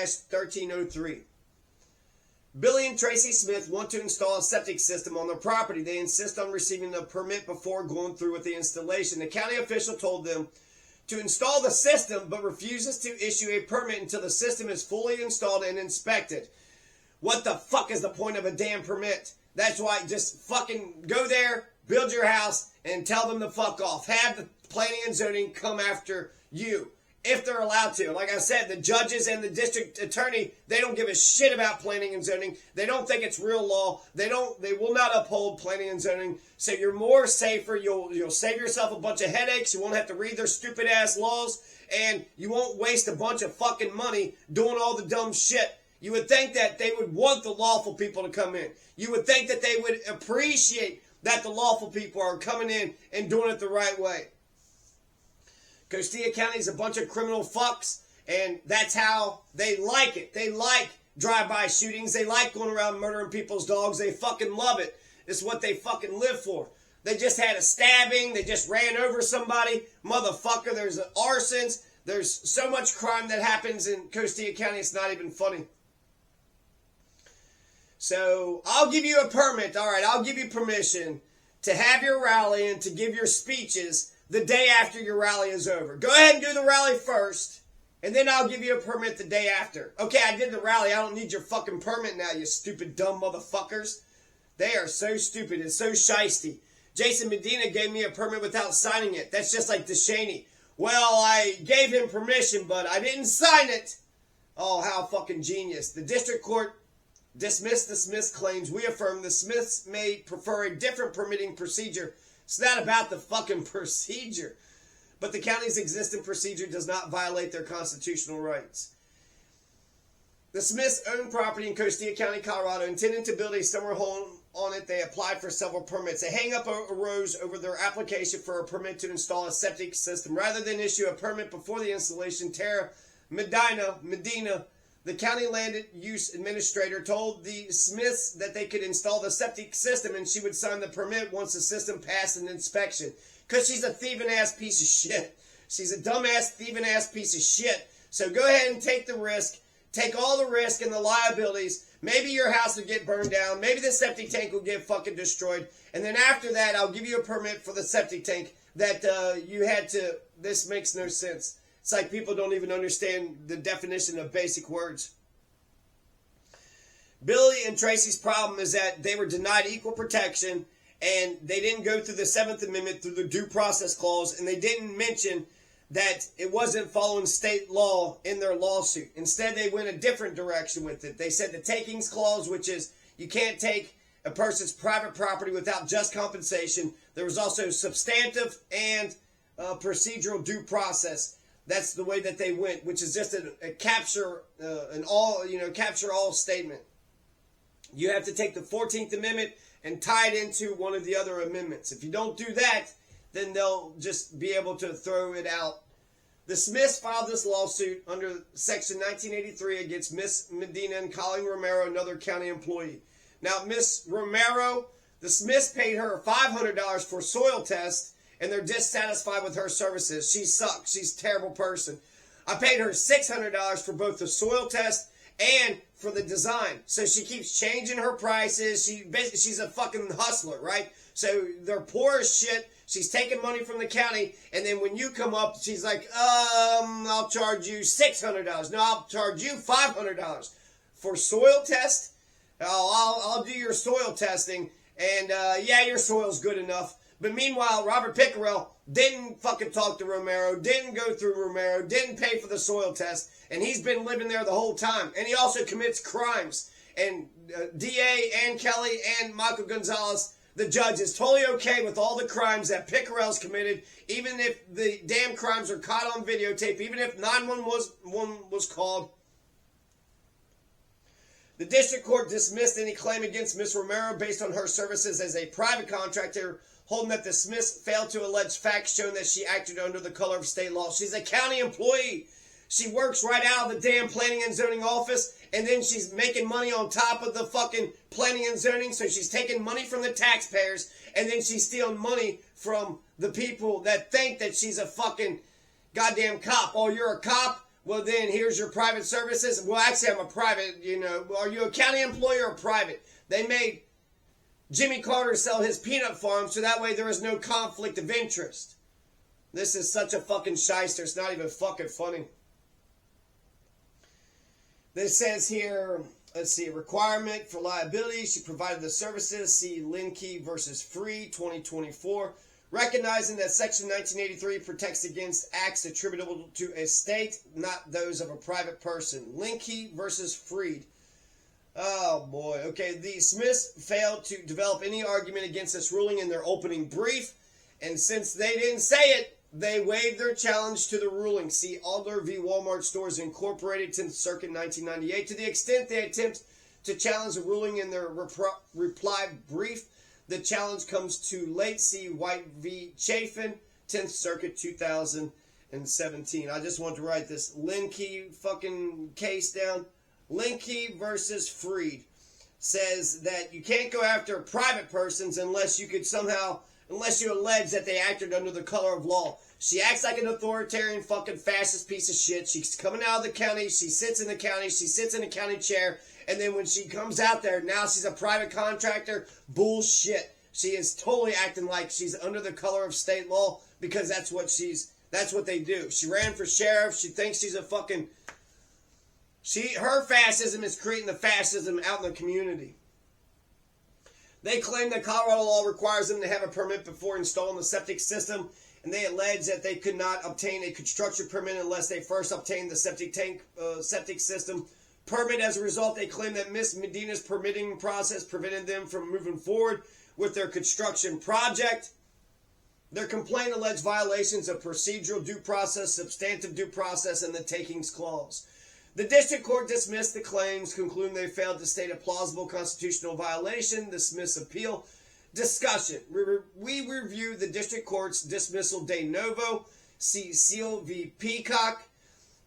ANMP0007-1303. Billy and Tracy Smith want to install a septic system on their property. They insist on receiving a permit before going through with the installation. The county official told them to install the system, but refuses to issue a permit until the system is fully installed and inspected. What the fuck is the point of a damn permit? That's why just fucking go there, build your house, and tell them to fuck off. Have the planning and zoning come after you, if they're allowed to. Like I said, the judges and the district attorney, they don't give a shit about planning and zoning. They don't think it's real law. They will not uphold planning and zoning. So you're more safer. You'll save yourself a bunch of headaches. You won't have to read their stupid ass laws, and you won't waste a bunch of fucking money doing all the dumb shit. You would think that they would want the lawful people to come in. You would think that they would appreciate that the lawful people are coming in and doing it the right way. Costilla County is a bunch of criminal fucks, and that's how they like it. They like drive-by shootings. They like going around murdering people's dogs. They fucking love it. It's what they fucking live for. They just had a stabbing. They just ran over somebody. Motherfucker, there's arsons. There's so much crime that happens in Costilla County, it's not even funny. So, I'll give you a permit. All right, I'll give you permission to have your rally and to give your speeches the day after your rally is over. Go ahead and do the rally first, and then I'll give you a permit the day after. Okay, I did the rally. I don't need your fucking permit now, you stupid dumb motherfuckers. They are so stupid and so shisty. Jason Medina gave me a permit without signing it. That's just like DeShaney. Well, I gave him permission, but I didn't sign it. Oh, how fucking genius. The district court dismissed the Smiths' claims. We affirm the Smiths may prefer a different permitting procedure. It's not about the fucking procedure. But the county's existing procedure does not violate their constitutional rights. The Smiths own property in Costilla County, Colorado, intending to build a summer home on it. They applied for several permits. A hang-up arose over their application for a permit to install a septic system. Rather than issue a permit before the installation, Tara Medina, the county land use administrator, told the Smiths that they could install the septic system and she would sign the permit once the system passed an inspection. Because she's a thieving ass piece of shit. She's a dumbass, thieving ass piece of shit. So go ahead and take the risk. Take all the risk and the liabilities. Maybe your house will get burned down. Maybe the septic tank will get fucking destroyed. And then after that, I'll give you a permit for the septic tank that you had to... This makes no sense. It's like people don't even understand the definition of basic words. Billy and Tracy's problem is that they were denied equal protection, and they didn't go through the 7th Amendment through the due process clause, and they didn't mention that it wasn't following state law in their lawsuit. Instead, they went a different direction with it. They said the takings clause, which is you can't take a person's private property without just compensation. There was also substantive and procedural due process. That's the way that they went, which is just a capture capture all statement. You have to take the 14th Amendment and tie it into one of the other amendments. If you don't do that, then they'll just be able to throw it out. The Smiths filed this lawsuit under Section 1983 against Miss Medina and Colleen Romero, another county employee. Now, Miss Romero, the Smiths paid her $500 for soil test, and they're dissatisfied with her services. She sucks. She's a terrible person. I paid her $600 for both the soil test and for the design. So she keeps changing her prices. She's a fucking hustler, right? So they're poor as shit. She's taking money from the county, and then when you come up, she's like, I'll charge you $600. No, I'll charge you $500 for soil test. I'll do your soil testing, and yeah, your soil's good enough. But meanwhile, Robert Pickerel didn't fucking talk to Romero, didn't go through Romero, didn't pay for the soil test, and he's been living there the whole time. And he also commits crimes. And DA Ann Kelly and Michael Gonzalez, the judge, is totally okay with all the crimes that Pickerel's committed, even if the damn crimes are caught on videotape, even if 911 was called. The district court dismissed any claim against Miss Romero based on her services as a private contractor, holding that the Smiths failed to allege facts showing that she acted under the color of state law. She's a county employee. She works right out of the damn planning and zoning office, and then she's making money on top of the fucking planning and zoning, so she's taking money from the taxpayers, and then she's stealing money from the people that think that she's a fucking goddamn cop. Oh, you're a cop? Well, then here's your private services. Well, actually, I'm a private, Are you a county employee or a private? They made Jimmy Carter sell his peanut farm so that way there was no conflict of interest. This is such a fucking shyster. It's not even fucking funny. This says here, let's see, requirement for liability. She provided the services. See Linkey versus Free, 2024. Recognizing that Section 1983 protects against acts attributable to a state, not those of a private person. Linkey versus Freed. Oh boy. Okay, the Smiths failed to develop any argument against this ruling in their opening brief, and since they didn't say it, they waived their challenge to the ruling. See Alder v. Walmart Stores Incorporated, 10th Circuit, 1998. To the extent they attempt to challenge the ruling in their reply brief, the challenge comes too late. See White v. Chafin, 10th Circuit, 2017. I just want to write this Linkey fucking case down. Linkey versus Freed says that you can't go after private persons unless you allege that they acted under the color of law. She acts like an authoritarian fucking fascist piece of shit. She's coming out of the county. She sits in the county. She sits in the county chair. And then when she comes out there, now she's a private contractor. Bullshit. She is totally acting like she's under the color of state law because that's what they do. She ran for sheriff. She thinks she's a fucking... Her fascism is creating the fascism out in the community. They claim that Colorado law requires them to have a permit before installing the septic system, and they allege that they could not obtain a construction permit unless they first obtained the septic system permit. As a result, they claim that Miss Medina's permitting process prevented them from moving forward with their construction project. Their complaint alleged violations of procedural due process, substantive due process, and the takings clause. The district court dismissed the claims, concluding they failed to state a plausible constitutional violation. Dismiss appeal. Discussion. We review the district court's dismissal de novo. See Seal v. Peacock.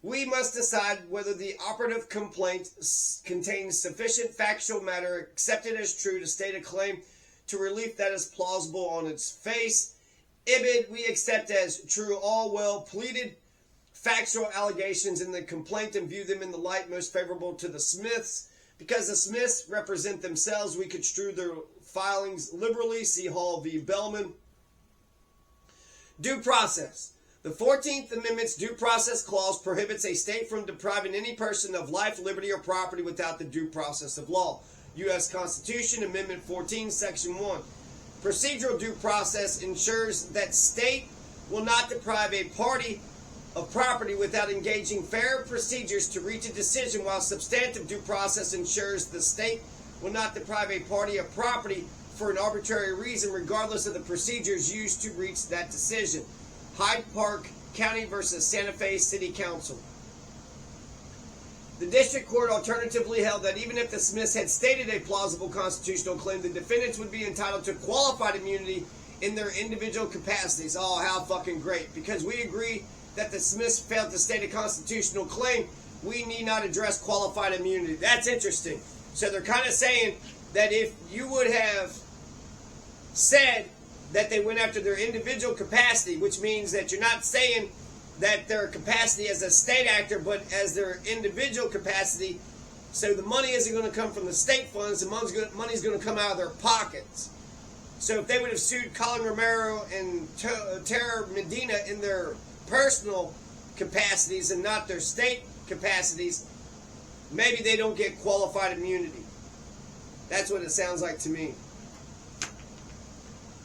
We must decide whether the operative complaint contains sufficient factual matter accepted as true to state a claim to relief that is plausible on its face. Ibid, we accept as true all well pleaded factual allegations in the complaint and view them in the light most favorable to the Smiths. Because the Smiths represent themselves, we construe their filings liberally. See Hall v. Bellman. Due process. The 14th Amendment's due process clause prohibits a state from depriving any person of life, liberty, or property without the due process of law. U.S. Constitution, Amendment 14, Section 1. Procedural due process ensures that state will not deprive a party of property without engaging fair procedures to reach a decision, while substantive due process ensures the state will not deprive a party of property for an arbitrary reason, regardless of the procedures used to reach that decision. Hyde Park County versus Santa Fe City Council. The district court alternatively held that even if the Smiths had stated a plausible constitutional claim, the defendants would be entitled to qualified immunity in their individual capacities. Oh, how fucking great. Because we agree that the Smiths failed to state a constitutional claim, we need not address qualified immunity. That's interesting. So they're kind of saying that if you would have said that they went after their individual capacity, which means that you're not saying that their capacity as a state actor, but as their individual capacity, so the money isn't going to come from the state funds, the money's going to come out of their pockets. So if they would have sued Colin Romero and Tara Medina in their personal capacities and not their state capacities, maybe they don't get qualified immunity. That's what it sounds like to me.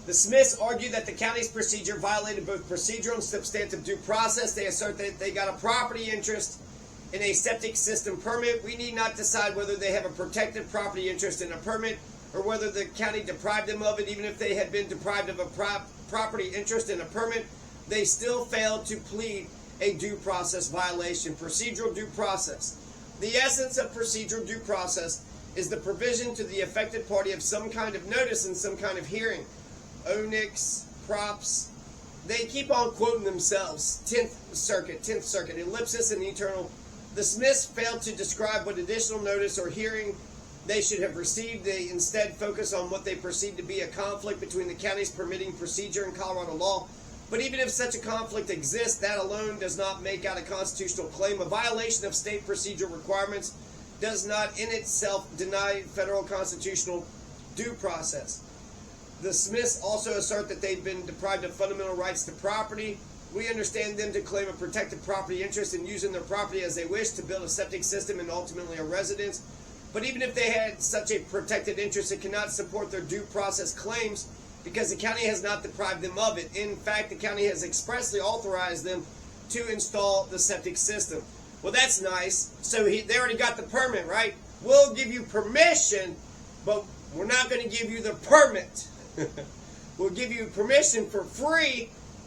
The Smiths argue that the county's procedure violated both procedural and substantive due process. They assert that they got a property interest in a septic system permit. We need not decide whether they have a protected property interest in a permit or whether the county deprived them of it. Even if they had been deprived of a property interest in a permit, they still failed to plead a due process violation. Procedural due process. The essence of procedural due process is the provision to the affected party of some kind of notice and some kind of hearing. Onyx, props, they keep on quoting themselves. 10th Circuit, ellipsis and eternal. The Smiths failed to describe what additional notice or hearing they should have received. They instead focus on what they perceive to be a conflict between the county's permitting procedure and Colorado law. But even if such a conflict exists, that alone does not make out a constitutional claim. A violation of state procedural requirements does not in itself deny federal constitutional due process. The Smiths also assert that they've been deprived of fundamental rights to property. We understand them to claim a protected property interest in using their property as they wish to build a septic system and ultimately a residence. But even if they had such a protected interest, it cannot support their due process claims because the county has not deprived them of it. In fact, the county has expressly authorized them to install the septic system. Well, that's nice. So they already got the permit, right? We'll give you permission, but we're not going to give you the permit. We'll give you permission for free,